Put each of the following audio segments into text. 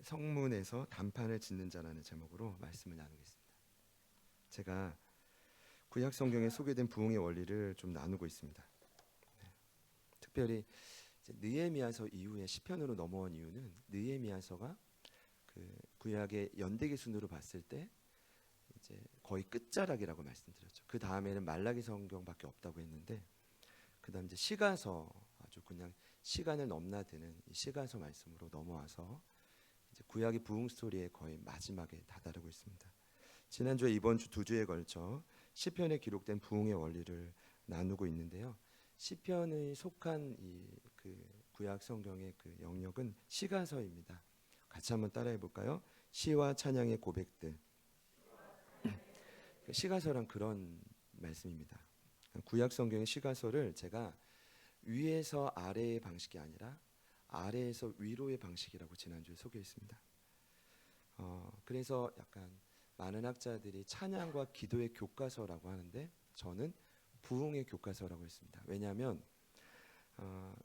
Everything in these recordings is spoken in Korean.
성문에서 단판을 짓는 자라는 제목으로 말씀을 나누겠습니다. 제가 구약 성경에 소개된 부흥의 원리를 좀 나누고 있습니다. 특별히 이제 느헤미야서 이후에 시편으로 넘어온 이유는 느헤미야서가 그 구약의 연대기 순으로 봤을 때 이제 거의 끝자락이라고 말씀드렸죠. 그 다음에는 말라기 성경밖에 없다고 했는데, 그다음 이제 시가서, 아주 그냥 시간을 넘나드는 이 시가서 말씀으로 넘어와서 이제 구약의 부흥 스토리의 거의 마지막에 다다르고 있습니다. 지난주에 이번 주 두 주에 걸쳐 시편에 기록된 부흥의 원리를 나누고 있는데요. 시편에 속한 이 그 구약 성경의 그 영역은 시가서입니다. 같이 한번 따라해 볼까요? 시와 찬양의 고백들. 시가서란 그런 말씀입니다. 구약 성경의 시가서를 제가 위에서 아래의 방식이 아니라 아래에서 위로의 방식이라고 지난주에 소개했습니다. 그래서 약간 많은 학자들이 찬양과 기도의 교과서라고 하는데, 저는 부흥의 교과서라고 했습니다. 왜냐하면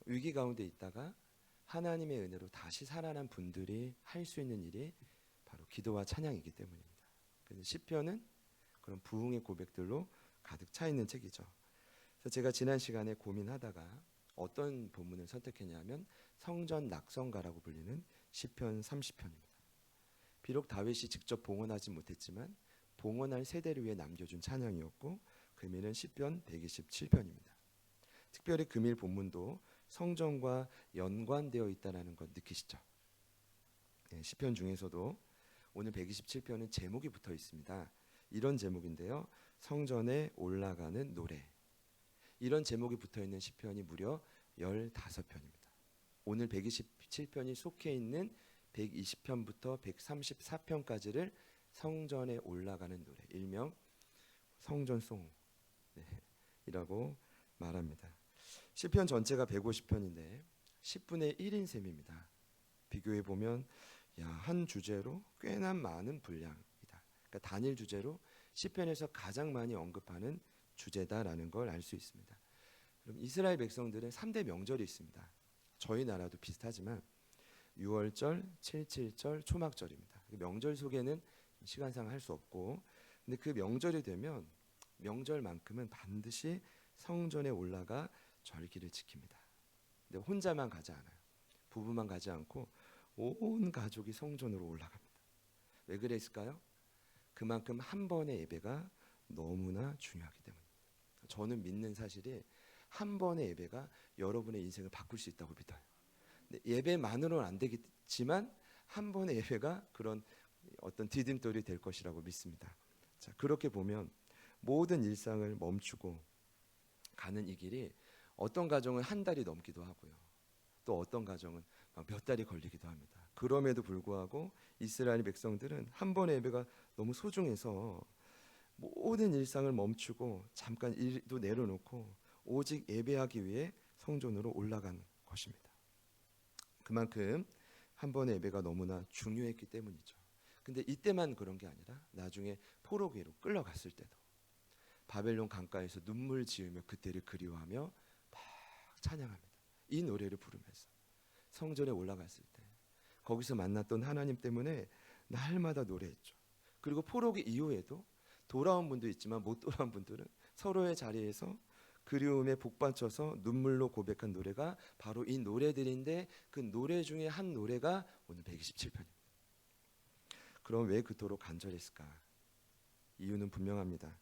위기 가운데 있다가 하나님의 은혜로 다시 살아난 분들이 할 수 있는 일이 바로 기도와 찬양이기 때문입니다. 그래서 시편은 그런 부흥의 고백들로 가득 차 있는 책이죠. 그래서 제가 지난 시간에 고민하다가 어떤 본문을 선택했냐면 성전 낙성가라고 불리는 시편 30편입니다. 비록 다윗이 직접 봉헌하지 못했지만 봉헌할 세대를 위해 남겨준 찬양이었고, 금일은 시편 127편입니다. 특별히 금일 본문도 성전과 연관되어 있다는 것 느끼시죠? 네, 시편 중에서도 오늘 127편은 제목이 붙어 있습니다. 이런 제목인데요. 성전에 올라가는 노래. 이런 제목이 붙어 있는 시편이 무려 15편입니다. 오늘 127편이 속해 있는 120편부터 134편까지를 성전에 올라가는 노래, 일명 성전송, 네, 이라고 말합니다. 시편 전체가 150편인데 10분의 1인 셈입니다. 비교해 보면 한 주제로 꽤나 많은 분량이다. 그러니까 단일 주제로 시편에서 가장 많이 언급하는 주제다라는 걸 알 수 있습니다. 그럼 이스라엘 백성들은 3대 명절이 있습니다. 저희 나라도 비슷하지만 6월절, 7.7절, 초막절입니다. 명절 소개는 시간상 할 수 없고, 근데 그 명절이 되면 명절만큼은 반드시 성전에 올라가 절기를 지킵니다. 근데 혼자만 가지 않아요. 부부만 가지 않고 온 가족이 성전으로 올라갑니다. 왜 그랬을까요? 그만큼 한 번의 예배가 너무나 중요하기 때문입니다. 저는 믿는 사실이 한 번의 예배가 여러분의 인생을 바꿀 수 있다고 믿어요. 예배만으로는 안 되겠지만 한 번의 예배가 그런 어떤 디딤돌이 될 것이라고 믿습니다. 자, 그렇게 보면 모든 일상을 멈추고 가는 이 길이 어떤 가정은 한 달이 넘기도 하고요. 또 어떤 가정은 몇 달이 걸리기도 합니다. 그럼에도 불구하고 이스라엘 백성들은 한 번의 예배가 너무 소중해서 모든 일상을 멈추고 잠깐 일도 내려놓고 오직 예배하기 위해 성전으로 올라간 것입니다. 그만큼 한 번의 예배가 너무나 중요했기 때문이죠. 근데 이때만 그런 게 아니라 나중에 포로기로 끌려갔을 때도 바벨론 강가에서 눈물 지으며 그때를 그리워하며 막 찬양합니다. 이 노래를 부르면서 성전에 올라갔을 때 거기서 만났던 하나님 때문에 날마다 노래했죠. 그리고 포로기 이후에도 돌아온 분도 있지만 못 돌아온 분들은 서로의 자리에서 그리움에 복받쳐서 눈물로 고백한 노래가 바로 이 노래들인데, 그 노래 중에 한 노래가 오늘 127편입니다. 그럼 왜 그토록 간절했을까? 이유는 분명합니다.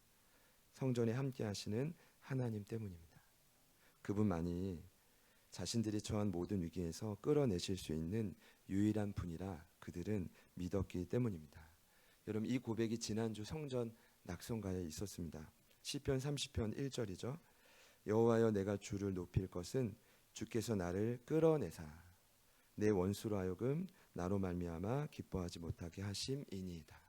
성전에 함께 하시는 하나님 때문입니다. 그분만이 자신들이 처한 모든 위기에서 끌어내실 수 있는 유일한 분이라 그들은 믿었기 때문입니다. 여러분, 이 고백이 지난주 성전 낙성가에 있었습니다. 시편 30편 1절이죠. 여호와여, 내가 주를 높일 것은 주께서 나를 끌어내사 내 원수로 하여금 나로 말미암아 기뻐하지 못하게 하심이니이다.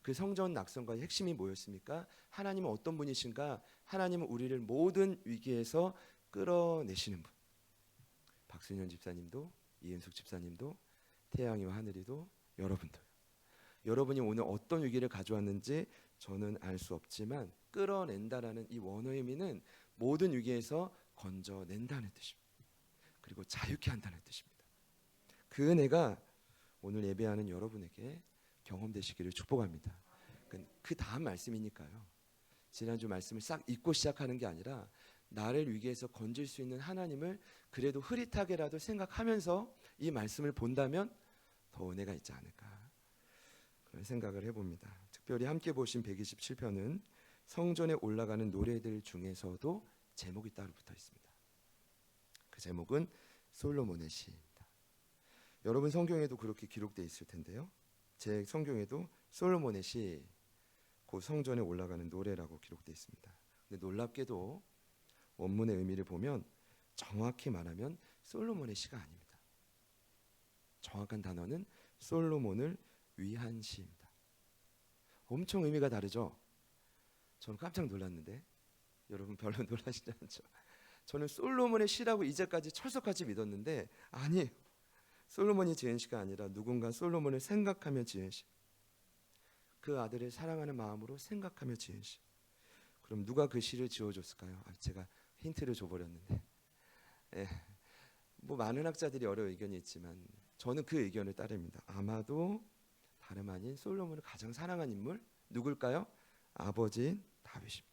그 성전 낙성가의 핵심이 뭐였습니까? 하나님은 어떤 분이신가? 하나님은 우리를 모든 위기에서 끌어내시는 분. 박순현 집사님도, 이은숙 집사님도, 태양이와 하늘이도, 여러분도. 여러분이 오늘 어떤 위기를 가져왔는지 저는 알 수 없지만 끌어낸다라는 이 원어의 의미는 모든 위기에서 건져낸다는 뜻입니다. 그리고 자유케 한다는 뜻입니다. 그 은혜가 오늘 예배하는 여러분에게 경험되시기를 축복합니다. 그 다음 말씀이니까요. 지난주 말씀을 싹 잊고 시작하는 게 아니라 나를 위기에서 건질 수 있는 하나님을 그래도 흐릿하게라도 생각하면서 이 말씀을 본다면 더 은혜가 있지 않을까 그런 생각을 해봅니다. 특별히 함께 보신 127편은 성전에 올라가는 노래들 중에서도 제목이 따로 붙어 있습니다. 그 제목은 솔로몬의 시입니다. 여러분 성경에도 그렇게 기록되어 있을 텐데요. 제 성경에도 솔로몬의 시, 그 성전에 올라가는 노래라고 기록되어 있습니다. 근데 놀랍게도 원문의 의미를 보면 정확히 말하면 솔로몬의 시가 아닙니다. 정확한 단어는 솔로몬을 위한 시입니다. 엄청 의미가 다르죠? 저는 깜짝 놀랐는데 여러분 별로 놀라시지 않죠? 저는 솔로몬의 시라고 이제까지 철석같이 믿었는데 아니에요. 솔로몬이 지은 시가 아니라 누군가 솔로몬을 생각하며 지은 시, 그 아들을 사랑하는 마음으로 생각하며 지은 시. 그럼 누가 그 시를 지어줬을까요? 제가 힌트를 줘버렸는데 뭐 많은 학자들이 여러 의견이 있지만 저는 그 의견을 따릅니다. 아마도 다름 아닌 솔로몬을 가장 사랑한 인물 누굴까요? 아버지인 다윗입니다.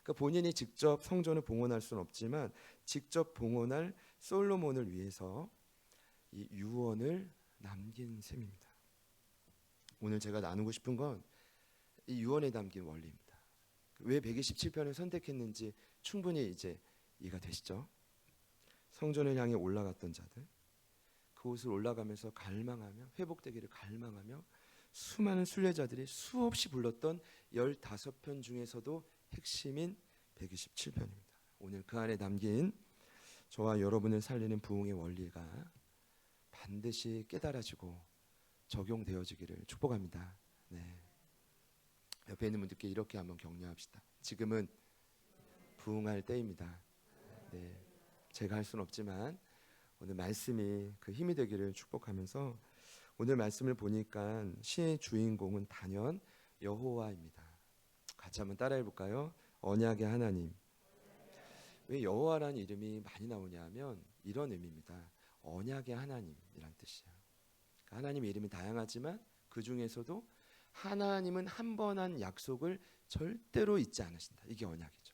그러니까 본인이 직접 성전을 봉헌할 수는 없지만 직접 봉헌할 솔로몬을 위해서 이 유언을 남긴 셈입니다. 오늘 제가 나누고 싶은 건 이 유언에 담긴 원리입니다. 왜 127편을 선택했는지 충분히 이제 이해가 되시죠? 성전을 향해 올라갔던 자들, 그곳을 올라가면서 갈망하며 회복되기를 갈망하며 수많은 순례자들이 수없이 불렀던 15편 중에서도 핵심인 127편입니다. 오늘 그 안에 담긴 저와 여러분을 살리는 부흥의 원리가 반드시 깨달아지고 적용되어지기를 축복합니다. 네. 옆에 있는 분들께 이렇게 한번 격려합시다. 지금은 부흥할 때입니다. 네. 제가 할 수는 없지만 오늘 말씀이 그 힘이 되기를 축복하면서 오늘 말씀을 보니까 시의 주인공은 단연 여호와입니다. 같이 한번 따라해 볼까요? 언약의 하나님. 왜 여호와라는 이름이 많이 나오냐 하면 이런 의미입니다. 언약의 하나님이란 뜻이에요. 하나님의 이름이 다양하지만 그 중에서도 하나님은 한 번 한 약속을 절대로 잊지 않으신다. 이게 언약이죠.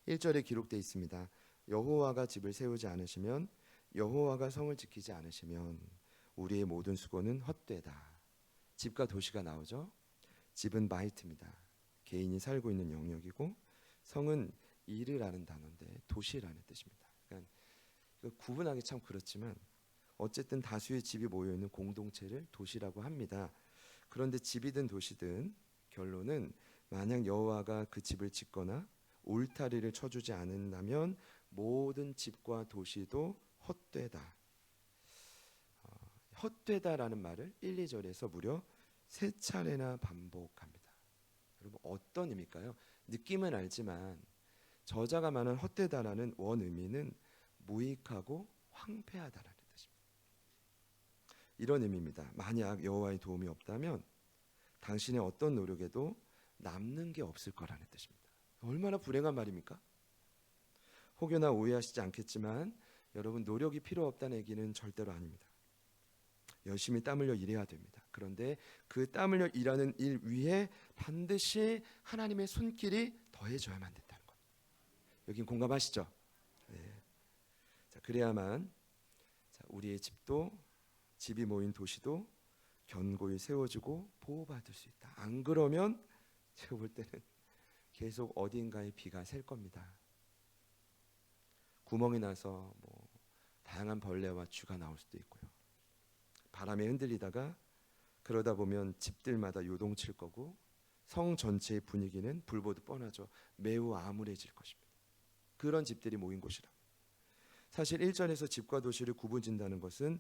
1절에 기록되어 있습니다. 여호와가 집을 세우지 않으시면, 여호와가 성을 지키지 않으시면 우리의 모든 수고는 헛되다. 집과 도시가 나오죠. 집은 바이트입니다. 개인이 살고 있는 영역이고, 성은 일이라는 단어인데 도시라는 뜻입니다. 그러니까 구분하기 참 그렇지만 어쨌든 다수의 집이 모여있는 공동체를 도시라고 합니다. 그런데 집이든 도시든 결론은 만약 여호와가 그 집을 짓거나 울타리를 쳐주지 않는다면 모든 집과 도시도 헛되다. 헛되다라는 말을 1, 2절에서 무려 3차례나 반복합니다. 여러분 어떤 의미일까요? 느낌은 알지만 저자가 말한 헛되다라는 원 의미는 무익하고 황폐하다라는 뜻입니다. 이런 의미입니다. 만약 여호와의 도움이 없다면 당신의 어떤 노력에도 남는 게 없을 거라는 뜻입니다. 얼마나 불행한 말입니까? 혹여나 오해하시지 않겠지만 여러분 노력이 필요 없다는 얘기는 절대로 아닙니다. 열심히 땀 흘려 일해야 됩니다. 그런데 그 땀 흘려 일하는 일 위에 반드시 하나님의 손길이 더해져야만 된다는 겁니다. 여긴 공감하시죠? 네. 자, 그래야만 우리의 집이 모인 도시도 견고히 세워지고 보호받을 수 있다. 안 그러면 제가 볼 때는 계속 어딘가에 비가 셀 겁니다. 구멍이 나서 다양한 벌레와 쥐가 나올 수도 있고요. 바람에 흔들리다가 그러다 보면 집들마다 요동칠 거고 성 전체의 분위기는 불보듯 뻔하죠. 매우 암울해질 것입니다. 그런 집들이 모인 곳이라. 사실 1절에서 집과 도시를 구분짓는다는 것은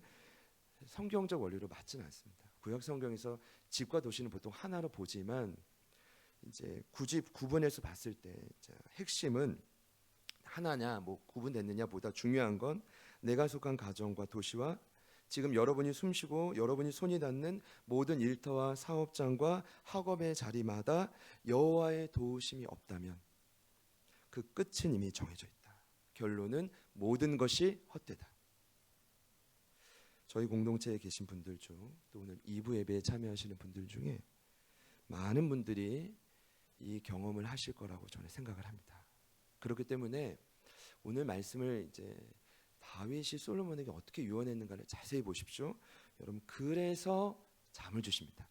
성경적 원리로 맞지는 않습니다. 구약 성경에서 집과 도시는 보통 하나로 보지만 이제 굳이 구분해서 봤을 때 핵심은 하나냐 구분됐느냐보다 중요한 건 내가 속한 가정과 도시와 지금 여러분이 숨쉬고 여러분이 손이 닿는 모든 일터와 사업장과 학업의 자리마다 여호와의 도우심이 없다면 그 끝은 이미 정해져 있다. 결론은 모든 것이 헛되다. 저희 공동체에 계신 분들 중, 또 오늘 2부 예배에 참여하시는 분들 중에 많은 분들이 이 경험을 하실 거라고 저는 생각을 합니다. 그렇기 때문에 오늘 말씀을 이제 다윗이 솔로몬에게 어떻게 유언했는가를 자세히 보십시오. 여러분, 그래서 잠을 주십니다.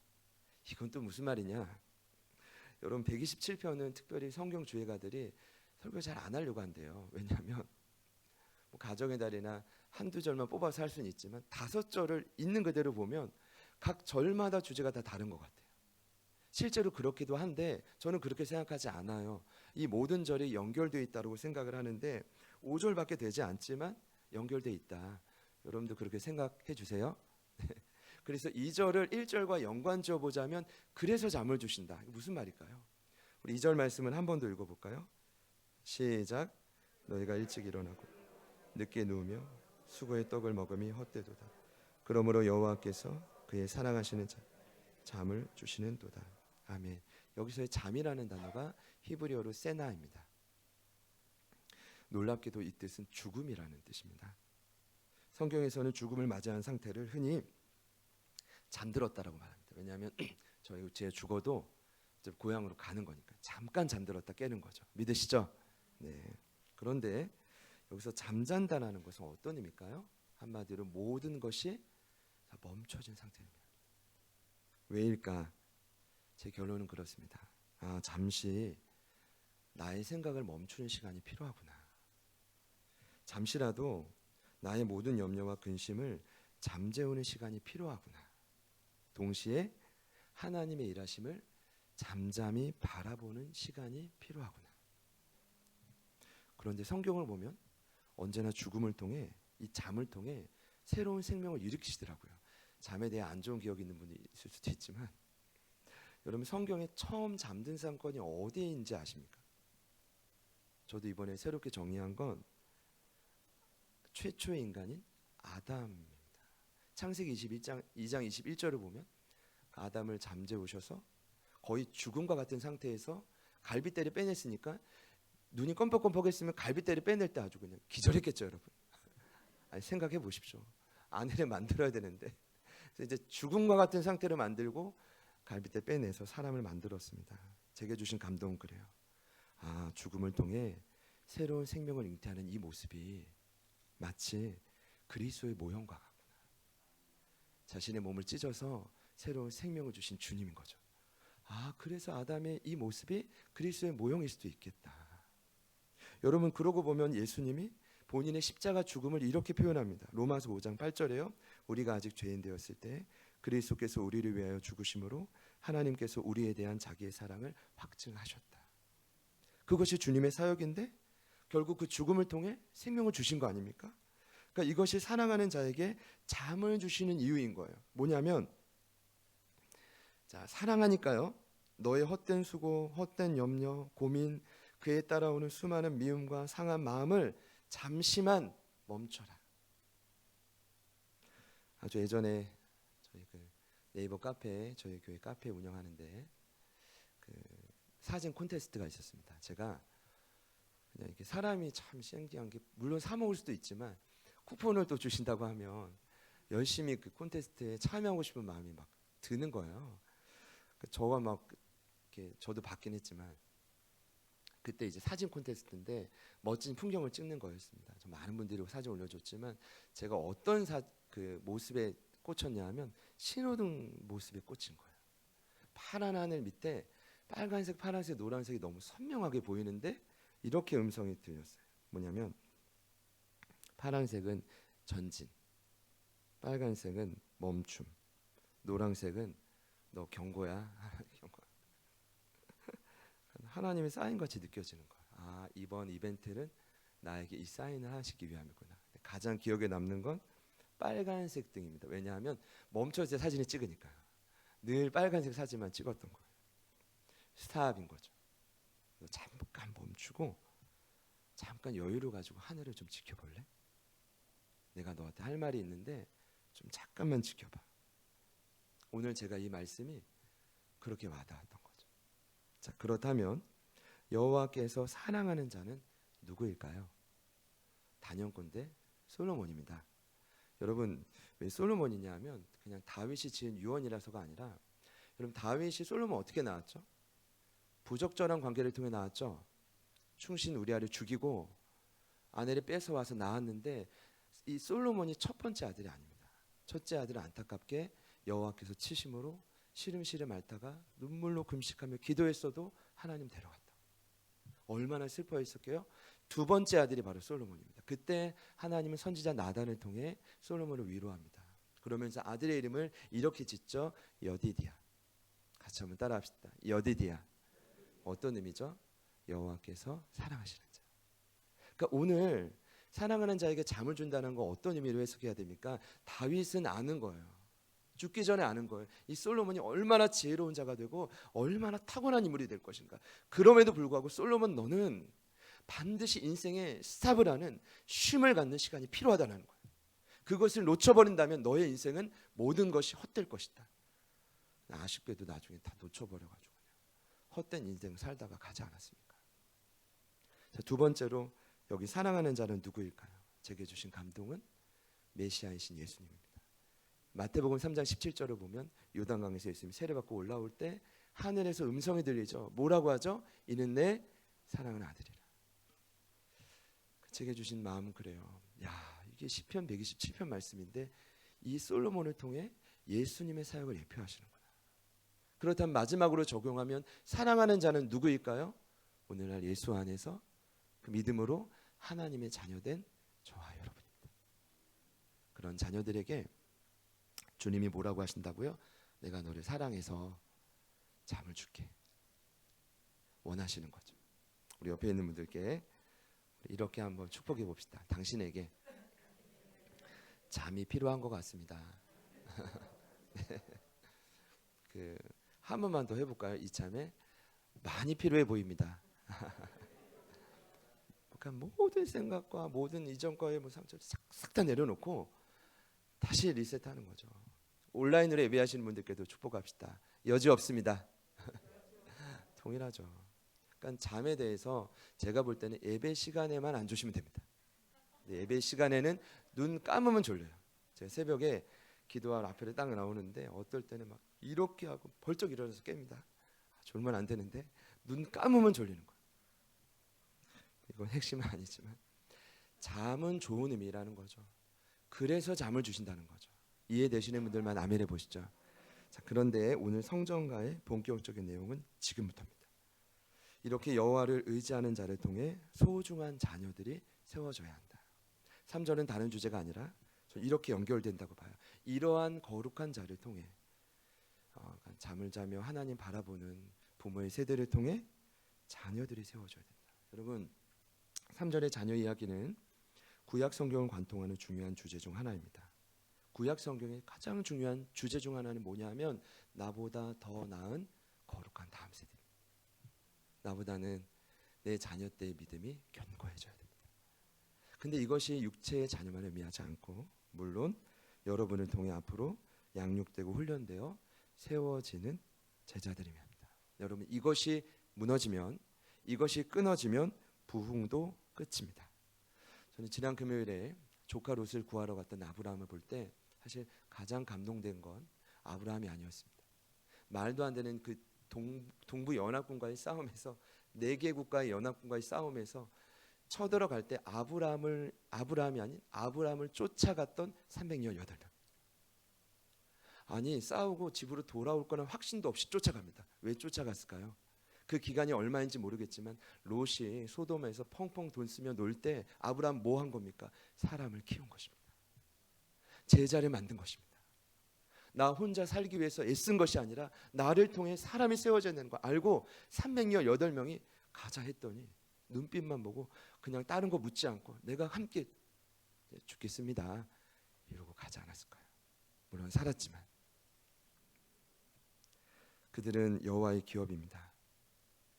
이건 또 무슨 말이냐? 여러분, 127편은 특별히 성경 주예가들이 설교 잘 안 하려고 한대요. 왜냐하면 뭐 가정의 달이나 한두 절만 뽑아서 할 수는 있지만 5절을 있는 그대로 보면 각 절마다 주제가 다 다른 것 같아요. 실제로 그렇기도 한데 저는 그렇게 생각하지 않아요. 이 모든 절이 연결되어 있다고 생각을 하는데 5절밖에 되지 않지만 연결되어 있다. 여러분도 그렇게 생각해 주세요. 그래서 2절을 1절과 연관지어 보자면 그래서 잠을 주신다. 무슨 말일까요? 우리 2절 말씀을 한 번 더 읽어볼까요? 시작. 너희가 일찍 일어나고 늦게 누우며 수고의 떡을 먹음이 헛되도다. 그러므로 여호와께서 그의 사랑하시는 자 잠을 주시는도다. 아멘. 여기서의 잠이라는 단어가 히브리어로 세나입니다. 놀랍게도 이 뜻은 죽음이라는 뜻입니다. 성경에서는 죽음을 맞이한 상태를 흔히 잠들었다라고 말합니다. 왜냐하면 저희 제 죽어도 이제 고향으로 가는 거니까 잠깐 잠들었다 깨는 거죠. 믿으시죠? 네. 그런데 여기서 잠잔다라는 것은 어떤 의미일까요? 한마디로 모든 것이 다 멈춰진 상태입니다. 왜일까? 제 결론은 그렇습니다. 잠시 나의 생각을 멈추는 시간이 필요하구나. 잠시라도 나의 모든 염려와 근심을 잠재우는 시간이 필요하구나. 동시에 하나님의 일하심을 잠잠히 바라보는 시간이 필요하구나. 그런데 성경을 보면 언제나 죽음을 통해, 이 잠을 통해 새로운 생명을 일으키시더라고요. 잠에 대해 안 좋은 기억이 있는 분이 있을 수도 있지만 여러분, 성경에 처음 잠든 사건이 어디인지 아십니까? 저도 이번에 새롭게 정리한 건 최초의 인간인 아담입니다. 창세기 2장 21절을 보면 아담을 잠재우셔서 거의 죽음과 같은 상태에서 갈빗대를 빼냈으니까 눈이 껌뻑껌뻑했으면 갈빗대를 빼낼 때 아주 그냥 기절했겠죠, 여러분. 아니, 생각해 보십시오. 아내를 만들어야 되는데 그래서 이제 죽음과 같은 상태를 만들고 갈빗대 빼내서 사람을 만들었습니다. 제게 주신 감동은 그래요. 죽음을 통해 새로운 생명을 잉태하는 이 모습이 마치 그리스도의 모형과 같구나. 자신의 몸을 찢어서 새로운 생명을 주신 주님인 거죠. 그래서 아담의 이 모습이 그리스도의 모형일 수도 있겠다. 여러분, 그러고 보면 예수님이 본인의 십자가 죽음을 이렇게 표현합니다. 로마서 5장 8절에요. 우리가 아직 죄인 되었을 때 그리스도께서 우리를 위하여 죽으심으로 하나님께서 우리에 대한 자기의 사랑을 확증하셨다. 그것이 주님의 사역인데 결국 그 죽음을 통해 생명을 주신 거 아닙니까? 그러니까 이것이 사랑하는 자에게 잠을 주시는 이유인 거예요. 뭐냐면 사랑하니까요. 너의 헛된 수고, 헛된 염려, 고민, 그에 따라오는 수많은 미움과 상한 마음을 잠시만 멈춰라. 아주 예전에 저희 네이버 카페, 저희 교회 카페 운영하는데 사진 콘테스트가 있었습니다. 제가 그냥 이렇게 사람이 참 신기한 게, 물론 사 먹을 수도 있지만 쿠폰을 또 주신다고 하면 열심히 그 콘테스트에 참여하고 싶은 마음이 막 드는 거예요. 저와 막 이렇게 저도 받긴 했지만 그때 이제 사진 콘테스트인데 멋진 풍경을 찍는 거였습니다. 많은 분들이 사진 올려줬지만 제가 어떤 그 모습에 꽂혔냐 하면 신호등 모습에 꽂힌 거예요. 파란 하늘 밑에 빨간색, 파란색, 노란색이 너무 선명하게 보이는데 이렇게 음성이 들렸어요. 뭐냐면 파란색은 전진, 빨간색은 멈춤, 노란색은 너 경고야. 경고. 하나님의 사인같이 느껴지는 거예요. 이번 이벤트는 나에게 이 사인을 하시기 위함이구나. 가장 기억에 남는 건 빨간색 등입니다. 왜냐하면 멈춰서 사진을 찍으니까요. 늘 빨간색 사진만 찍었던 거예요. 스탑인 거죠. 너 잠깐 멈추고 잠깐 여유를 가지고 하늘을 좀 지켜볼래? 내가 너한테 할 말이 있는데 좀 잠깐만 지켜봐. 오늘 제가 이 말씀이 그렇게 와닿았던 거죠. 자, 그렇다면 여호와께서 사랑하는 자는 누구일까요? 단연컨대 솔로몬입니다. 여러분 왜 솔로몬이냐 하면 그냥 다윗이 지은 유언이라서가 아니라, 여러분 다윗이 솔로몬 어떻게 낳았죠? 부적절한 관계를 통해 낳았죠. 충신 우리아를 죽이고 아내를 뺏어와서 낳았는데, 이 솔로몬이 첫 번째 아들이 아닙니다. 첫째 아들은 안타깝게 여호와께서 치심으로 시름시름 앓다가 눈물로 금식하며 기도했어도 하나님 데려갔다. 얼마나 슬퍼했었게요. 두 번째 아들이 바로 솔로몬입니다. 그때 하나님은 선지자 나단을 통해 솔로몬을 위로합니다. 그러면서 아들의 이름을 이렇게 짓죠. 여디디야. 같이 한번 따라합시다. 여디디야. 어떤 의미죠? 여호와께서 사랑하시는 자. 그러니까 오늘 사랑하는 자에게 잠을 준다는 거 어떤 의미로 해석해야 됩니까? 다윗은 아는 거예요. 죽기 전에 아는 거예요. 이 솔로몬이 얼마나 지혜로운 자가 되고 얼마나 타고난 인물이 될 것인가. 그럼에도 불구하고 솔로몬, 너는 반드시 인생에 스탑을 하는, 쉼을 갖는 시간이 필요하다는 거예요. 그것을 놓쳐버린다면 너의 인생은 모든 것이 헛될 것이다. 아쉽게도 나중에 다 놓쳐버려가지고 헛된 인생을 살다가 가지 않았습니까? 자, 두 번째로 여기 사랑하는 자는 누구일까요? 제게 주신 감동은 메시아이신 예수님입니다. 마태복음 3장 17절을 보면 요단강에서 예수님이 세례받고 올라올 때 하늘에서 음성이 들리죠. 뭐라고 하죠? 이는 내 사랑하는 아들이라. 제게 주신 마음은 그래요. 야, 이게 시편 127편 말씀인데 이 솔로몬을 통해 예수님의 사역을 예표하시는구나. 그렇다면 마지막으로 적용하면 사랑하는 자는 누구일까요? 오늘날 예수 안에서 그 믿음으로 하나님의 자녀된 저와 여러분입니다. 그런 자녀들에게 주님이 뭐라고 하신다고요? 내가 너를 사랑해서 잠을 줄게. 원하시는 거죠. 우리 옆에 있는 분들께 이렇게 한번 축복해 봅시다. 당신에게 잠이 필요한 것 같습니다. 네. 한 번만 더 해볼까요? 이참에 많이 필요해 보입니다. 그러니까 모든 생각과 모든 이전과의 상처를 싹 다 내려놓고 다시 리셋하는 거죠. 온라인으로 예배하시는 분들께도 축복합시다. 여지 없습니다. 동일하죠. 그러니까 잠에 대해서 제가 볼 때는 예배 시간에만 안 주시면 됩니다. 예배 시간에는 눈 감으면 졸려요. 제가 새벽에 기도하러 앞에 딱 나오는데 어떨 때는 막 이렇게 하고 벌쩍 일어나서 깹니다. 졸면 안 되는데 눈 감으면 졸리는 거예요. 이건 핵심은 아니지만 잠은 좋은 의미라는 거죠. 그래서 잠을 주신다는 거죠. 이해되시는 분들만 아멘 해보시죠. 자, 그런데 오늘 성전가의 본격적인 내용은 지금부터입니다. 이렇게 여호와를 의지하는 자를 통해 소중한 자녀들이 세워져야 한다. 3절은 다른 주제가 아니라 이렇게 연결된다고 봐요. 이러한 거룩한 자를 통해 잠을 자며 하나님 바라보는 부모의 세대를 통해 자녀들이 세워져야 된다. 여러분 3절의 자녀 이야기는 구약 성경을 관통하는 중요한 주제 중 하나입니다. 구약 성경의 가장 중요한 주제 중 하나는 뭐냐면 나보다 더 나은 거룩한 다음 세대. 나보다는 내 자녀 때의 믿음이 견고해져야 됩니다. 근데 이것이 육체의 자녀만 의미하지 않고 물론 여러분을 통해 앞으로 양육되고 훈련되어 세워지는 제자들이며 합니다. 여러분 이것이 무너지면, 이것이 끊어지면 부흥도 끝입니다. 저는 지난 금요일에 조카 롯을 구하러 갔던 아브라함을 볼 때 사실 가장 감동된 건 아브라함이 아니었습니다. 말도 안 되는 그 동부 연합군과의 싸움에서 4개 국가의 연합군과의 싸움에서 쳐들어갈 때 아브라함이 아닌 아브라함을 쫓아갔던 318명. 아니 싸우고 집으로 돌아올 거는 확신도 없이 쫓아갑니다. 왜 쫓아갔을까요? 그 기간이 얼마인지 모르겠지만 롯이 소돔에서 펑펑 돈 쓰며 놀 때 아브라함 뭐 한 겁니까? 사람을 키운 것입니다. 제자를 만든 것입니다. 나 혼자 살기 위해서 애쓴 것이 아니라 나를 통해 사람이 세워져야 되는 거 알고 318명이 가자 했더니 눈빛만 보고 그냥 다른 거 묻지 않고 내가 함께 죽겠습니다 이러고 가지 않았을까요? 물론 살았지만 그들은 여호와의 기업입니다.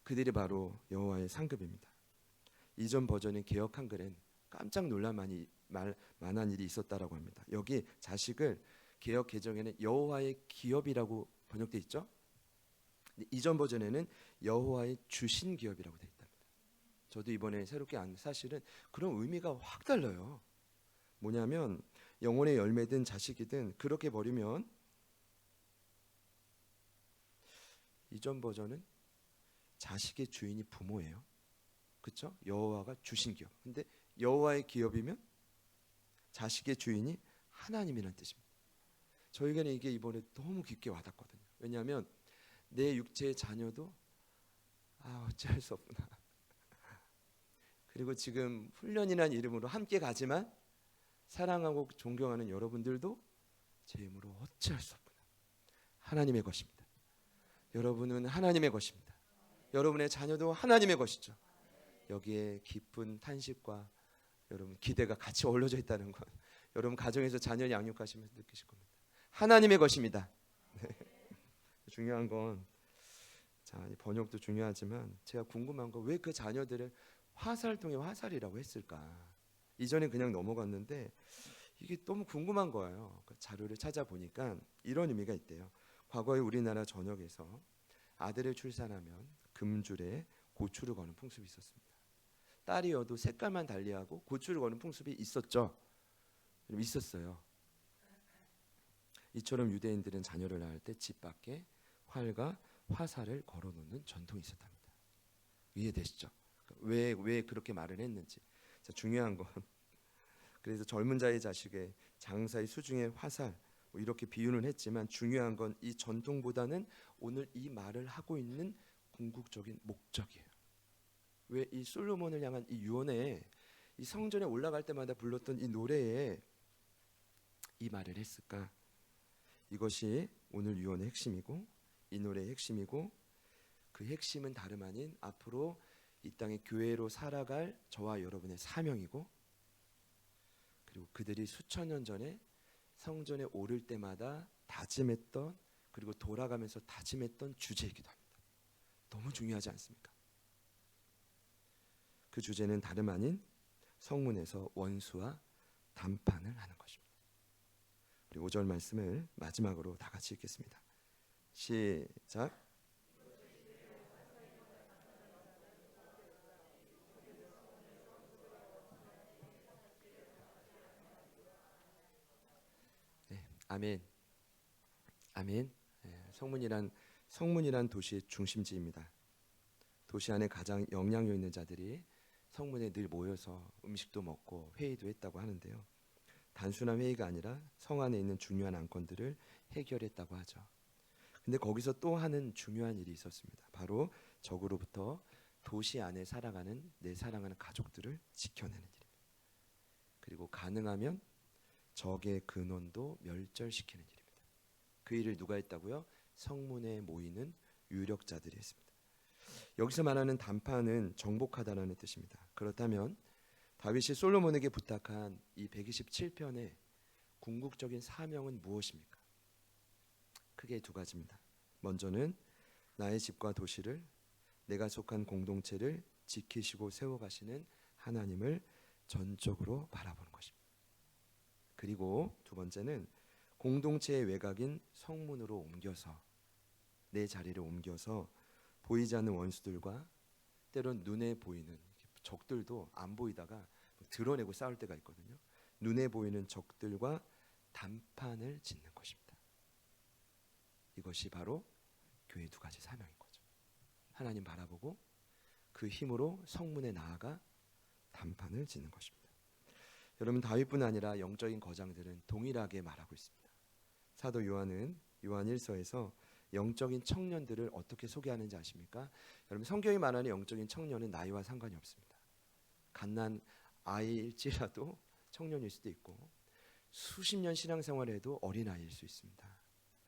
그들이 바로 여호와의 상급입니다. 이전 버전인 개역 한글엔 깜짝 놀랄 만한 일이 있었다라고 합니다. 여기 자식을 개역 개정에는 여호와의 기업이라고 번역돼 있죠. 이전 버전에는 여호와의 주신 기업이라고 돼 있답니다. 저도 이번에 새롭게 안 사실은 그런 의미가 확 달라요. 뭐냐면 영혼의 열매든 자식이든 그렇게 버리면 이전 버전은 자식의 주인이 부모예요. 그렇죠? 여호와가 주신 기업. 근데 여호와의 기업이면 자식의 주인이 하나님이라는 뜻입니다. 저에게는 이게 이번에 너무 깊게 와닿거든요. 왜냐하면 내 육체의 자녀도 어찌할 수 없구나. 그리고 지금 훈련이라는 이름으로 함께 가지만 사랑하고 존경하는 여러분들도 제 힘으로 어찌할 수 없구나. 하나님의 것입니다. 여러분은 하나님의 것입니다. 여러분의 자녀도 하나님의 것이죠. 여기에 깊은 탄식과 여러분 기대가 같이 어우러져 있다는 것, 여러분 가정에서 자녀 양육하시면서 느끼실 겁니다. 하나님의 것입니다. 네. 중요한 건 번역도 중요하지만 제가 궁금한 건 왜 그 자녀들을 화살통에 화살이라고 했을까? 이전에 그냥 넘어갔는데 이게 너무 궁금한 거예요. 자료를 찾아보니까 이런 의미가 있대요. 과거에 우리나라 전역에서 아들을 출산하면 금줄에 고추를 거는 풍습이 있었습니다. 딸이어도 색깔만 달리하고 고추를 거는 풍습이 있었죠. 있었어요. 이처럼 유대인들은 자녀를 낳을 때 집 밖에 활과 화살을 걸어놓는 전통이 있었답니다. 이해되시죠? 왜 그렇게 말을 했는지. 자, 중요한 건 그래서 젊은 자의 자식의 장사의 수중에 화살 이렇게 비유는 했지만 중요한 건 이 전통보다는 오늘 이 말을 하고 있는 궁극적인 목적이에요. 왜 이 솔로몬을 향한 이 유언에 이 성전에 올라갈 때마다 불렀던 이 노래에 이 말을 했을까? 이것이 오늘 유언의 핵심이고 이 노래의 핵심이고 그 핵심은 다름 아닌 앞으로 이 땅의 교회로 살아갈 저와 여러분의 사명이고 그리고 그들이 수천 년 전에 성전에 오를 때마다 다짐했던 그리고 돌아가면서 다짐했던 주제이기도 합니다. 너무 중요하지 않습니까? 그 주제는 다름 아닌 성문에서 원수와 담판을 하는 것입니다. 우리 5절 말씀을 마지막으로 다 같이 읽겠습니다. 시작. 네, 아멘. 아멘. 네, 성문이란 도시의 중심지입니다. 도시 안에 가장 영향력 있는 자들이 성문에 늘 모여서 음식도 먹고 회의도 했다고 하는데요. 단순한 회의가 아니라 성 안에 있는 중요한 안건들을 해결했다고 하죠. 근데 거기서 또 하는 중요한 일이 있었습니다. 바로 적으로부터 도시 안에 살아가는 내 사랑하는 가족들을 지켜내는 일입니다. 그리고 가능하면 적의 근원도 멸절시키는 일입니다. 그 일을 누가 했다고요? 성문에 모이는 유력자들이 했습니다. 여기서 말하는 담판은 정복하다라는 뜻입니다. 그렇다면 다윗이 솔로몬에게 부탁한 이 127편의 궁극적인 사명은 무엇입니까? 크게 두 가지입니다. 먼저는 나의 집과 도시를 내가 속한 공동체를 지키시고 세워가시는 하나님을 전적으로 바라보는 것입니다. 그리고 두 번째는 공동체의 외곽인 성문으로 옮겨서 내 자리를 옮겨서 보이지 않는 원수들과 때론 눈에 보이는 적들도 안 보이다가 드러내고 싸울 때가 있거든요. 눈에 보이는 적들과 담판을 짓는 것입니다. 이것이 바로 교회 두 가지 사명인 거죠. 하나님 바라보고 그 힘으로 성문에 나아가 담판을 짓는 것입니다. 여러분 다윗뿐 아니라 영적인 거장들은 동일하게 말하고 있습니다. 사도 요한은 요한 1서에서 영적인 청년들을 어떻게 소개하는지 아십니까? 여러분 성경이 말하는 영적인 청년은 나이와 상관이 없습니다. 갓난 아이일지라도 청년일 수도 있고 수십 년 신앙생활을 해도 어린아이일 수 있습니다.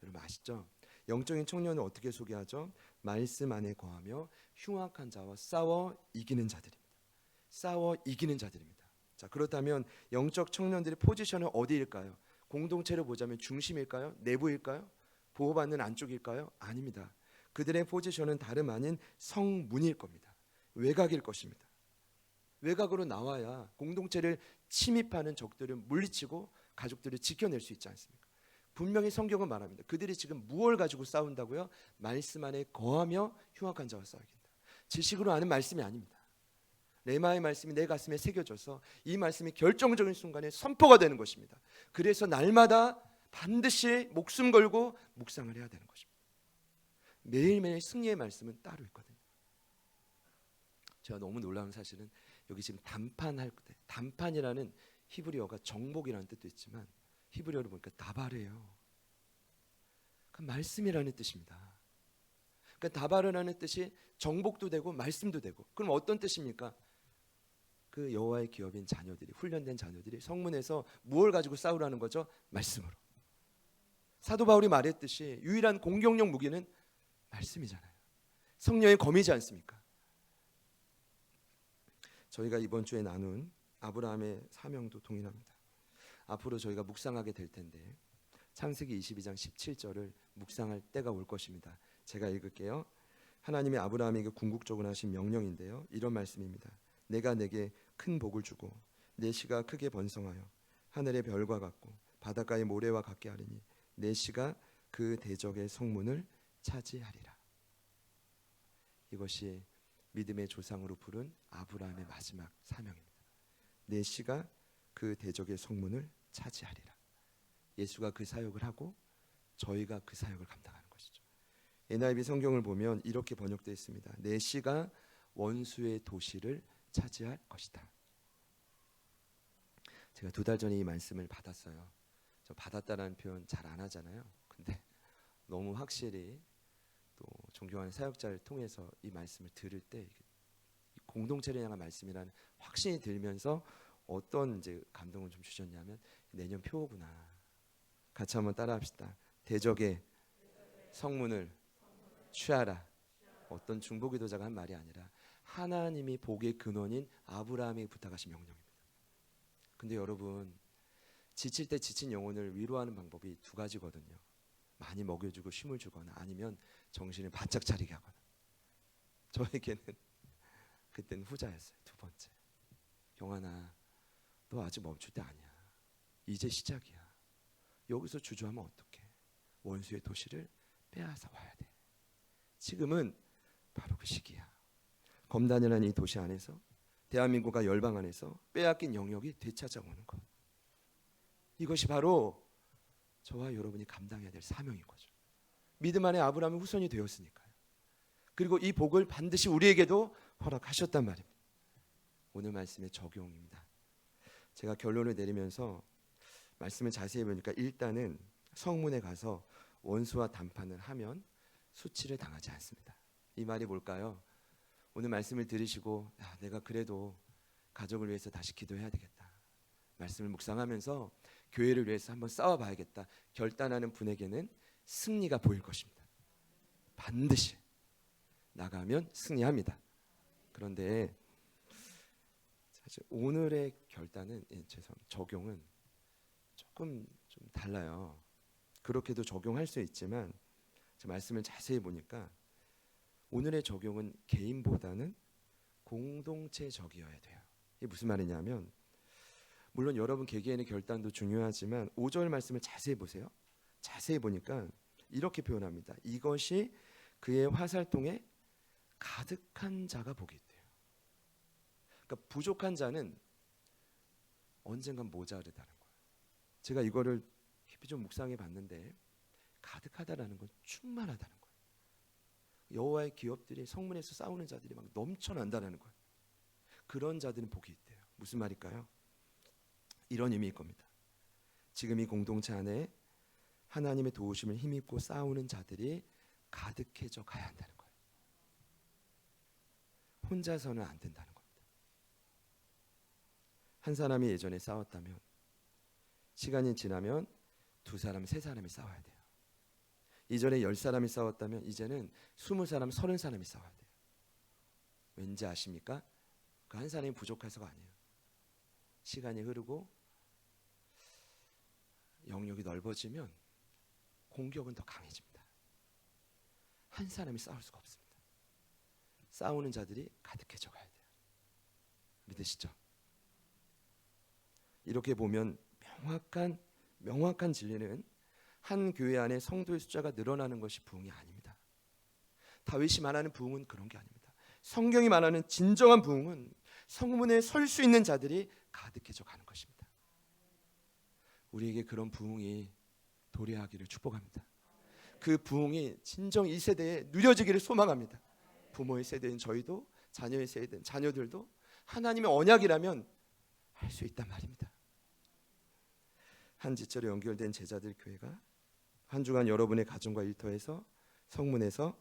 여러분 아시죠? 영적인 청년을 어떻게 소개하죠? 말씀 안에 거하며 흉악한 자와 싸워 이기는 자들입니다. 싸워 이기는 자들입니다. 자, 그렇다면 영적 청년들의 포지션은 어디일까요? 공동체를 보자면 중심일까요? 내부일까요? 보호받는 안쪽일까요? 아닙니다. 그들의 포지션은 다름 아닌 성문일 겁니다. 외곽일 것입니다. 외곽으로 나와야 공동체를 침입하는 적들을 물리치고 가족들을 지켜낼 수 있지 않습니까? 분명히 성경은 말합니다. 그들이 지금 무엇을 가지고 싸운다고요? 말씀 안에 거하며 흉악한 자와 싸우긴다. 지식으로 아는 말씀이 아닙니다. 레마의 말씀이 내 가슴에 새겨져서 이 말씀이 결정적인 순간에 선포가 되는 것입니다. 그래서 날마다 반드시 목숨 걸고 묵상을 해야 되는 것입니다. 매일매일 승리의 말씀은 따로 있거든요. 제가 너무 놀라운 사실은 여기 지금 단판할 때, 단판이라는 히브리어가 정복이라는 뜻도 있지만 히브리어로 보니까 다바르예요. 그 말씀이라는 뜻입니다. 그러니까 다바르라는 뜻이 정복도 되고 말씀도 되고. 그럼 어떤 뜻입니까? 그 여호와의 기업인 자녀들이, 훈련된 자녀들이 성문에서 무엇을 가지고 싸우라는 거죠? 말씀으로. 사도 바울이 말했듯이 유일한 공격용 무기는 말씀이잖아요. 성령의 검이지 않습니까? 저희가 이번 주에 나눈 아브라함의 사명도 동일합니다. 앞으로 저희가 묵상하게 될 텐데 창세기 22장 17절을 묵상할 때가 올 것입니다. 제가 읽을게요. 하나님이 아브라함에게 궁극적으로 하신 명령인데요. 이런 말씀입니다. 내가 내게 큰 복을 주고 내 씨가 크게 번성하여 하늘의 별과 같고 바닷가의 모래와 같게 하리니 내 씨가 그 대적의 성문을 차지하리라. 이것이 믿음의 조상으로 부른 아브라함의 마지막 사명입니다. 내 씨가 그 대적의 성문을 차지하리라. 예수가 그 사역을 하고 저희가 그 사역을 감당하는 것이죠. NIV 성경을 보면 이렇게 번역되어 있습니다. 내 씨가 원수의 도시를 차지할 것이다. 제가 2달 전에 이 말씀을 받았어요. 저 받았다라는 표현 잘 안 하잖아요. 근데 너무 확실히 또 존경하는 사역자를 통해서 이 말씀을 들을 때 공동체를 향한 말씀이라는 확신이 들면서 어떤 이제 감동을 좀 주셨냐면 내년 표구나. 같이 한번 따라합시다. 대적의 성문을 취하라. 어떤 중보기도자가 한 말이 아니라 하나님이 복의 근원인 아브라함이 부탁하신 명령입니다. 근데 여러분, 지칠 때 지친 영혼을 위로하는 방법이 2가지거든요. 많이 먹여주고 쉼을 주거나 아니면 정신을 바짝 차리게 하거나. 저에게는 그때는 후자였어요. 2번째. 영환아, 너 아직 멈출 때 아니야. 이제 시작이야. 여기서 주저하면 어떡해. 원수의 도시를 빼앗아 와야 돼. 지금은 바로 그 시기야. 검단이라는 이 도시 안에서 대한민국과 열방 안에서 빼앗긴 영역이 되찾아오는 것. 이것이 바로 저와 여러분이 감당해야 될 사명인 거죠. 믿음 안에 아브라함의 후손이 되었으니까요. 그리고 이 복을 반드시 우리에게도 허락하셨단 말입니다. 오늘 말씀의 적용입니다. 제가 결론을 내리면서 말씀을 자세히 보니까 일단은 성문에 가서 원수와 담판을 하면 수치를 당하지 않습니다. 이 말이 뭘까요? 오늘 말씀을 들으시고 내가 그래도 가족을 위해서 다시 기도해야 되겠다. 말씀을 묵상하면서 교회를 위해서 한번 싸워봐야겠다. 결단하는 분에게는 승리가 보일 것입니다. 반드시 나가면 승리합니다. 그런데 사실 오늘의 결단은 적용은 조금 좀 달라요. 그렇게도 적용할 수 있지만 말씀을 자세히 보니까 오늘의 적용은 개인보다는 공동체적이어야 돼요. 이게 무슨 말이냐면 물론 여러분 개개인의 결단도 중요하지만 5절 말씀을 자세히 보세요. 자세히 보니까 이렇게 표현합니다. 이것이 그의 화살통에 가득한 자가 복이 있대요. 그러니까 부족한 자는 언젠간 모자르다는 거예요. 제가 이거를 깊이 좀 묵상해 봤는데 가득하다라는 건 충만하다는 거예요. 여호와의 기업들이 성문에서 싸우는 자들이 막 넘쳐난다는 거예요. 그런 자들은 복이 있대요. 무슨 말일까요? 이런 의미일 겁니다. 지금 이 공동체 안에 하나님의 도우심을 힘입고 싸우는 자들이 가득해져 가야 한다는 거예요. 혼자서는 안 된다는 겁니다. 한 사람이 예전에 싸웠다면 시간이 지나면 2사람, 3사람이 싸워야 돼요. 이전에 10사람이 싸웠다면 이제는 20사람, 30사람이 싸워야 돼요. 왠지 아십니까? 그 한 사람이 부족해서가 아니에요. 시간이 흐르고 영역이 넓어지면 공격은 더 강해집니다. 한 사람이 싸울 수가 없습니다. 싸우는 자들이 가득해져 가야 돼요. 믿으시죠? 이렇게 보면 명확한 진리는 한 교회 안에 성도의 숫자가 늘어나는 것이 부흥이 아닙니다. 다윗이 말하는 부흥은 그런 게 아닙니다. 성경이 말하는 진정한 부흥은 성문에 설 수 있는 자들이 가득해져 가는 것입니다. 우리에게 그런 부흥이 도래하기를 축복합니다. 그 부흥이 진정 이 세대에 누려지기를 소망합니다. 부모의 세대인 저희도, 자녀의 세대인 자녀들도 하나님의 언약이라면 할 수 있단 말입니다. 한 지체로 연결된 제자들 교회가 한 주간 여러분의 가정과 일터에서, 성문에서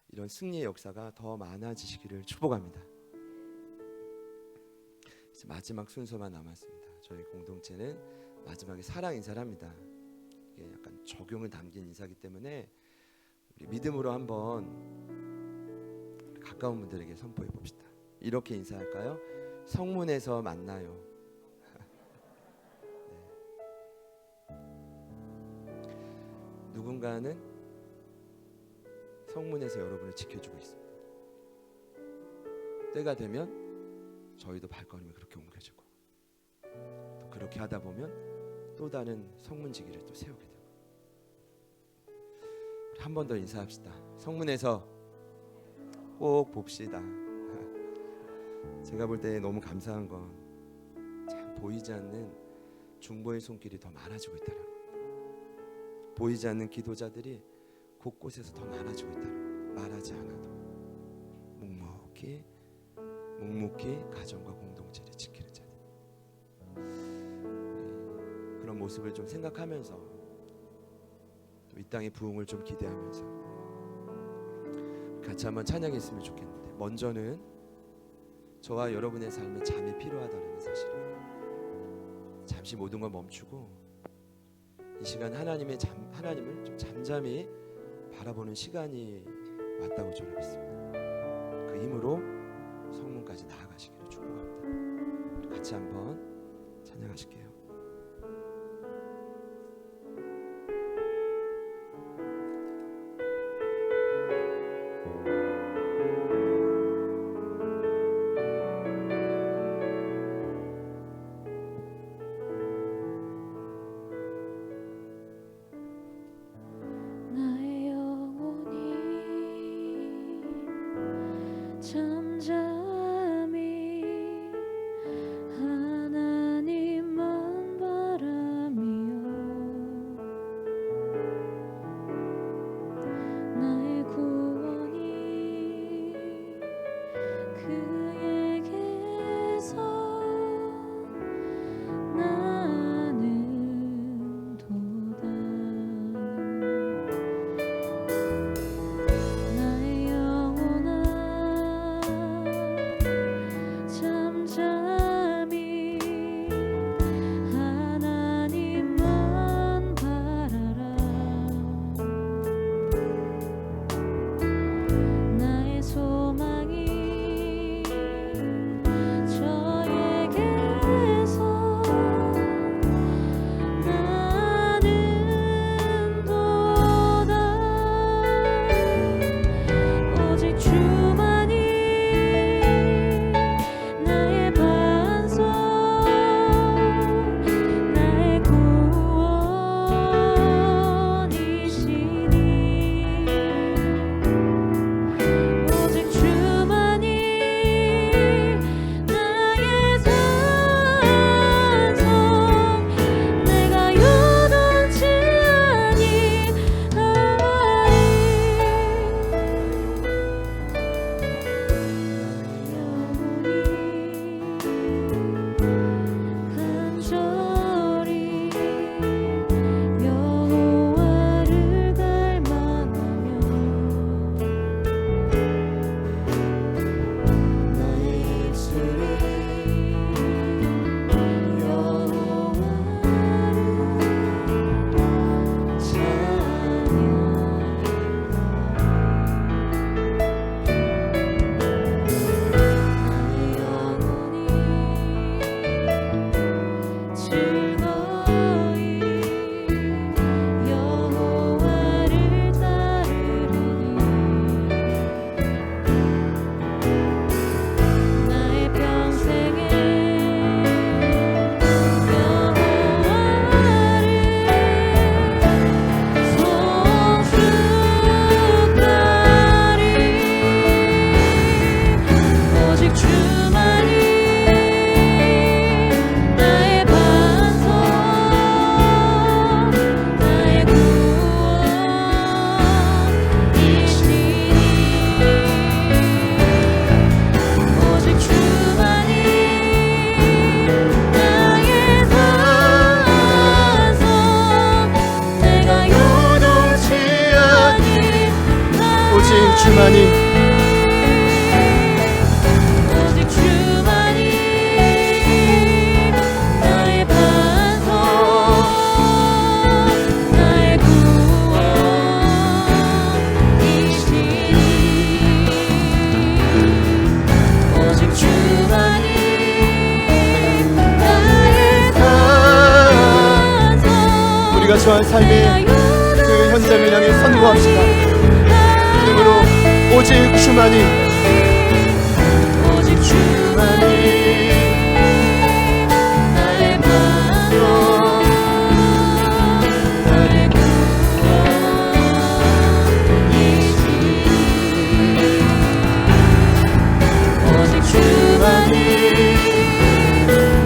이런 승리의 역사가 더 많아지시기를 축복합니다. 이제 마지막 순서만 남았습니다. 저희 공동체는 마지막에 사랑 인사를 합니다. 이게 약간 적용을 담긴 인사이기 때문에 우리 믿음으로 한번 가까운 분들에게 선포해 봅시다. 이렇게 인사할까요? 성문에서 만나요. 네. 누군가는 성문에서 여러분을 지켜주고 있습니다. 때가 되면 저희도 발걸음이 그렇게 옮겨지고, 또 그렇게 하다 보면 또 다른 성문지기를 또 세우게 되고. 한 번 더 인사합시다. 성문에서 꼭 봅시다. 제가 볼 때 너무 감사한 건 참 보이지 않는 중보의 손길이 더 많아지고 있다는 겁니다. 보이지 않는 기도자들이 곳곳에서 더 많아지고 있다는 거. 말하지 않아도 묵묵히 가정과 공동체를 지키는 자들. 그런 모습을 좀 생각하면서 또 이 땅의 부흥을 좀 기대하면서 같이 한번 찬양했으면 좋겠는데, 먼저는 저와 여러분의 삶에 잠이 필요하다는 사실을 잠시 모든 걸 멈추고 이 시간 하나님을 좀 잠잠히 바라보는 시간이 왔다고 저는 믿습니다. 그 힘으로 성문까지 나아가시기를 축복합니다. 우리 같이 한번 찬양하실게요. 나의 영혼이 잠잠히 하나님만 주만이 오직 주만이 나의 반석 나의 구원이시니 오직 주만이 나의 반석 우리가 처한 삶의 그 현장을 향해 선고합시다. 믿음으로 오직 주만이 오직 주만이 나의 반석 나의 구원이시니 오직 주만이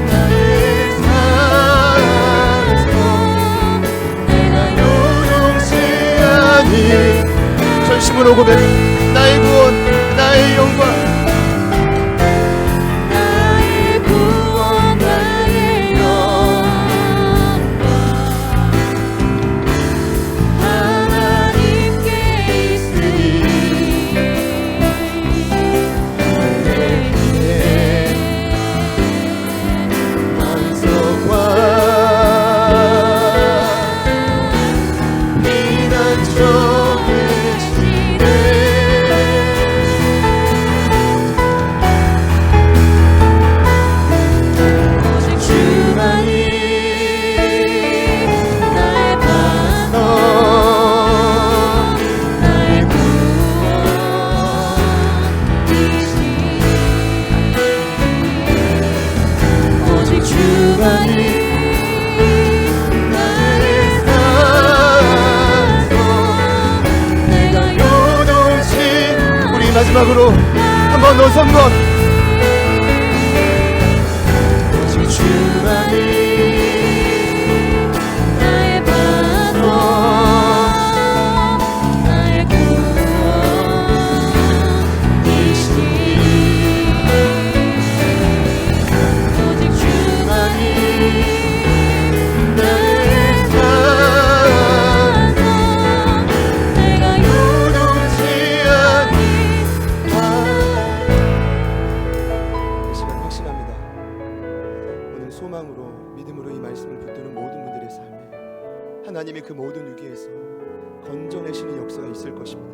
나의 반석 내가 요동치 아니 전심으로 고백 나의 구원 나의 영광 나의 구원 나의 영광 하나님께 있으니 내게 반석과 비단처럼 오직 주만이 나의 반석 나의 구원이시니 오직 주만이 나의 반석 내가 요동치 우리 마지막으로 한 번 더 선권 오직 주만이 나의 반석 나의 구원이시니 오직 주만이 나의 반석 내가 요동치 아니 이 시간 확신합니다. 오늘 소망으로 믿음으로 이 말씀을 붙드는 모든 분들의 삶에 하나님이 그 모든 위기에서 건져내시는 역사가 있을 것입니다.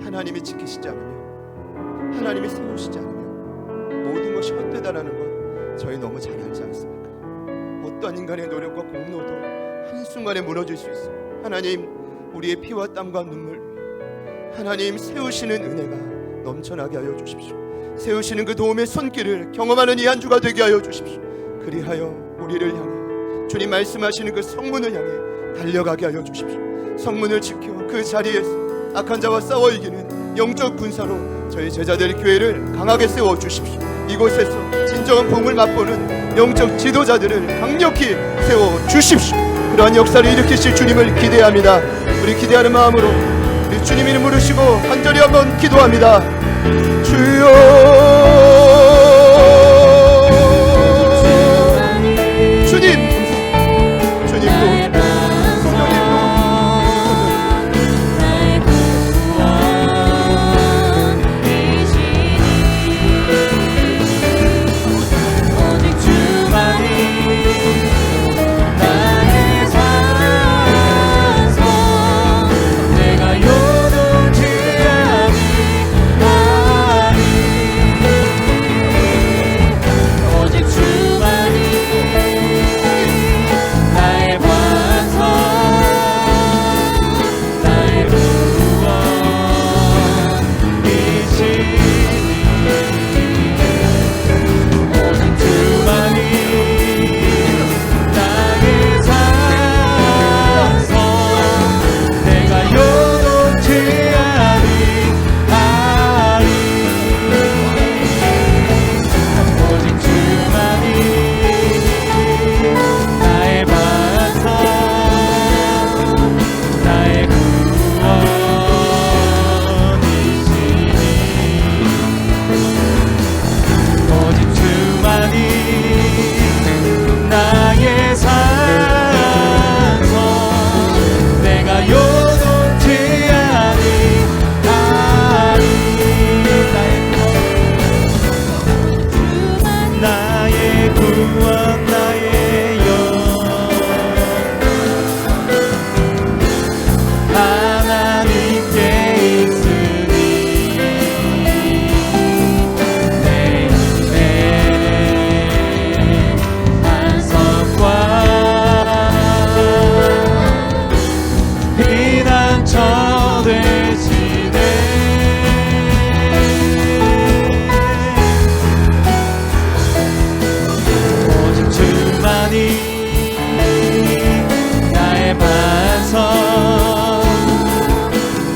하나님이 지키시지 않으면 하나님이 세우시지 않으면 모든 것이 헛되다라는 것 저희 너무 잘 알지 않습니까? 어떠한 인간의 노력과 공로도 한순간에 무너질 수 있어요. 하나님 우리의 피와 땀과 눈물 하나님 세우시는 은혜가 넘쳐나게 하여 주십시오. 세우시는 그 도움의 손길을 경험하는 이 한 주가 되게 하여 주십시오. 그리하여 우리를 향해 주님 말씀하시는 그 성문을 향해 달려가게 하여 주십시오. 성문을 지켜 그 자리에서 악한 자와 싸워 이기는 영적 군사로 저희 제자들 교회를 강하게 세워 주십시오. 이곳에서 진정한 복을 맛보는 영적 지도자들을 강력히 세워 주십시오. 그러한 역사를 일으키실 주님을 기대합니다. 우리 기대하는 마음으로 우리 주님 이름 부르시고 간절히 한번 기도합니다. 주여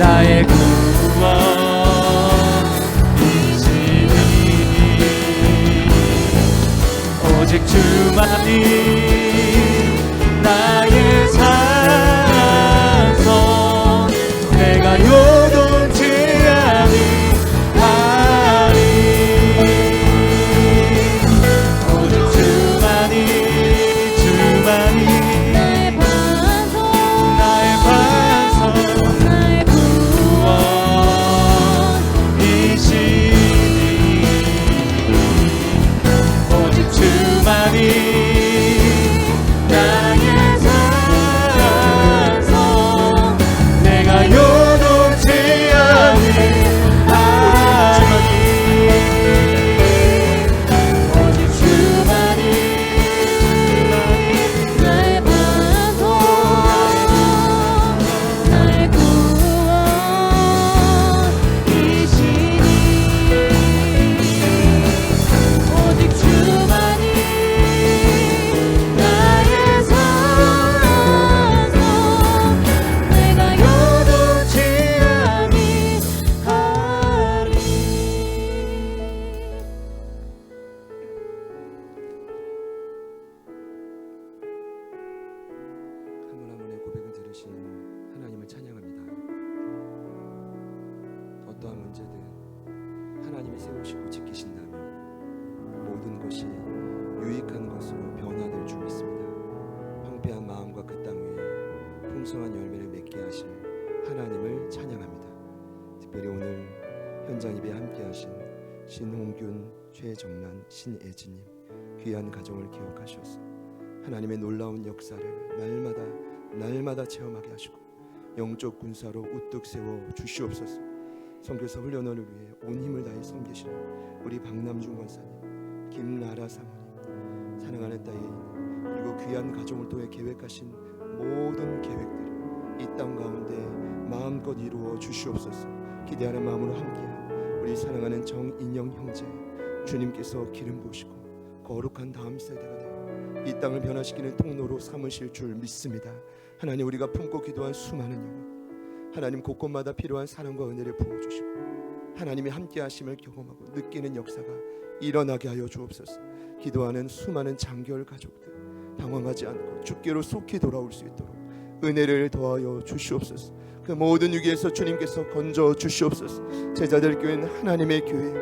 나의 구원이시니 오직 주만이 나의 산성 내가 요동치 아니하리 오직 주만이 나의 반석 나의 반석 나의 구원이시니 오직 주만이 나의 산성 내가 요동치 아니하니 오직 주만이 나의 반석 나의 구원이시니 오직 주만이 나의 산성 내가 요동치 아니하리. 한 분 한 분의 고백을 들으신 하나님을 찬양합니다. 어떠한 문제든 하나님이 세우시고 지키신다면 모든 것이 유익한 것으로 변화될 줄 믿습니다. 황폐한 마음과 그 땅 위에 풍성한 열매를 맺게 하실 하나님을 찬양합니다. 특별히 오늘 현장 예배 함께 하신 신홍균, 최정란, 신애진님 귀한 가정을 기억하셔서 하나님의 놀라운 역사를 날마다 체험하게 하시고 영적 군사로 우뚝 세워 주시옵소서. 선교사 훈련을 위해 온 힘을 다해 섬기시는 우리 박남중 권사님, 김나라 사모님, 사랑하는 따님, 그리고 귀한 가정을 통해 계획하신 모든 계획들을 이 땅 가운데 마음껏 이루어 주시옵소서. 기대하는 마음으로 함께한 우리 사랑하는 정인영 형제, 주님께서 기름 부으시고 거룩한 다음 세대가 되어 이 땅을 변화시키는 통로로 삼으실 줄 믿습니다. 하나님, 우리가 품고 기도한 수많은 영혼, 하나님 곳곳마다 필요한 사랑과 은혜를 부어주시고 하나님이 함께 하심을 경험하고 느끼는 역사가 일어나게 하여 주옵소서. 기도하는 수많은 장결 가족들 당황하지 않고 주께로 속히 돌아올 수 있도록 은혜를 더하여 주시옵소서. 그 모든 위기에서 주님께서 건져 주시옵소서. 제자들 교회는 하나님의 교회,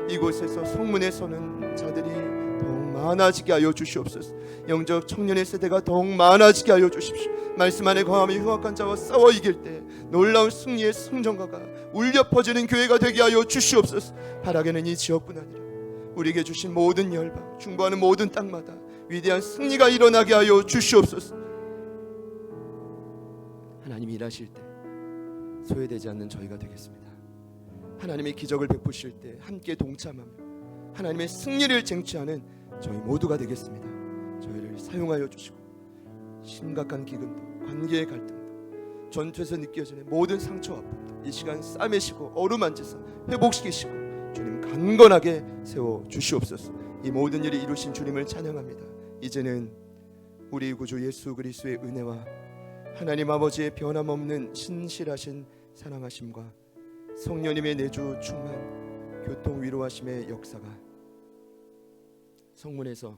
이곳에서 성문에 서는 자들이 더욱 많아지게 하여 주시옵소서. 영적 청년의 세대가 더욱 많아지게 하여 주십시오. 말씀 안에 거하며 흉악한 자와 싸워 이길 때 놀라운 승리의 승전가가 울려 퍼지는 교회가 되게 하여 주시옵소서. 바라게는 이 지역뿐 아니라 우리에게 주신 모든 열방, 중보하는 모든 땅마다 위대한 승리가 일어나게 하여 주시옵소서. 하나님이 일하실 때 소외되지 않는 저희가 되겠습니다. 하나님의 기적을 베푸실 때 함께 동참하며 하나님의 승리를 쟁취하는 저희 모두가 되겠습니다. 저희를 사용하여 주시고 심각한 기근도, 관계의 갈등도, 전투에서 느껴지는 모든 상처와 아픔도 이 시간 싸매시고 어루만지사 회복시키시고 주님 강건하게 세워 주시옵소서. 이 모든 일을 이루신 주님을 찬양합니다. 이제는 우리 구주 예수 그리스도의 은혜와 하나님 아버지의 변함없는 신실하신 사랑하심과 성령님의 내주 충만 교통 위로하심의 역사가 성문에서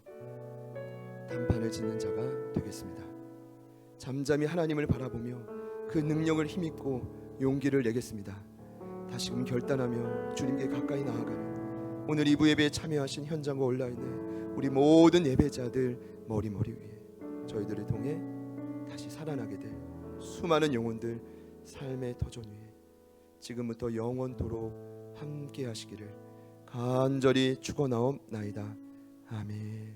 단판을 짓는 자가 되겠습니다. 잠잠히 하나님을 바라보며 그 능력을 힘입고 용기를 내겠습니다. 다시금 결단하며 주님께 가까이 나아가는 오늘 2부 예배에 참여하신 현장과 온라인의 우리 모든 예배자들 머리 위에 저희들을 통해 다시 살아나게 될 수많은 영혼들 삶의 터전 위에 지금부터 영원토록 함께 하시기를 간절히 축원하옵나이다. 아멘.